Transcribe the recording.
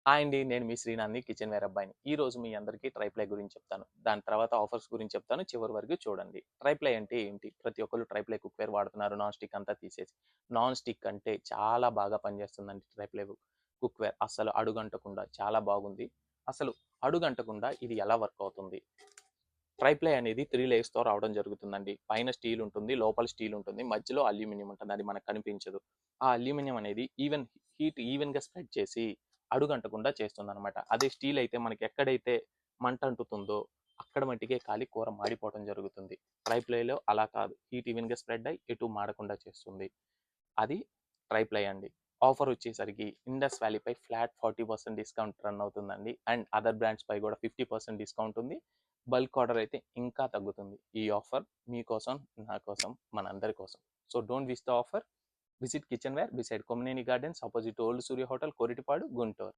Hi అండి. నేను మీ శ్రీనాథ్‌ని kitchen ware అబ్బాయిని. ఈరోజు మీ అందరికీ ట్రైప్లై గురించి చెప్తాను. దాని తర్వాత ఆఫర్స్ గురించి చెప్తాను. చివరి వరకు చూడండి. ట్రైప్లై అంటే ఏంటి? ప్రతి ఒక్కళ్ళు ట్రైప్లై కుక్‌వేర్ వాడుతున్నారు. నాన్ స్టిక్ అంతా తీసేసి. నాన్ స్టిక్ అంటే చాలా బాగా పనిచేస్తుందండి ట్రైప్లై కుక్‌వేర్. అస్సలు అడుగంటకుండా చాలా బాగుంది. అసలు అడుగంటకుండా ఇది ఎలా వర్క్ అవుతుంది? ట్రైప్లై అనేది 3 లేయర్స్‌తో రావడం జరుగుతుందండి. పైన స్టీల్ ఉంటుంది. లోపల స్టీల్ ఉంటుంది. మధ్యలో అల్యూమినియం ఉంటుంది. అది మనకు కనిపించదు. ఆ అల్యూమినియం అనేది హీట్ ఈవెన్‌గా స్ప్రెడ్ చేసి అడుగంటకుండా చేస్తుందనమాట. అదే స్టీల్ అయితే మనకి ఎక్కడైతే మంట అంటుతుందో అక్కడ మట్టికే కాలి కూర మాడిపోవడం జరుగుతుంది. ట్రైప్లైలో అలా కాదు. హీట్ ఈవెన్‌గా స్ప్రెడ్ అయ్యి ఎటు మాడకుండా చేస్తుంది. అది ట్రైప్లై అండి. ఆఫర్ వచ్చేసరికి ఇండస్ వ్యాలీపై ఫ్లాట్ 40% డిస్కౌంట్ రన్ అవుతుందండి. అండ్ అదర్ బ్రాండ్స్ పై కూడా 50% డిస్కౌంట్ ఉంది. బల్క్ ఆర్డర్ అయితే ఇంకా తగ్గుతుంది. ఈ ఆఫర్ మీకోసం, నా కోసం, మనందరి కోసం. So don't miss the offer. Visit Kitchen Ware beside Kommineni gardens opposite old Surya hotel, Koritipadu, Guntur.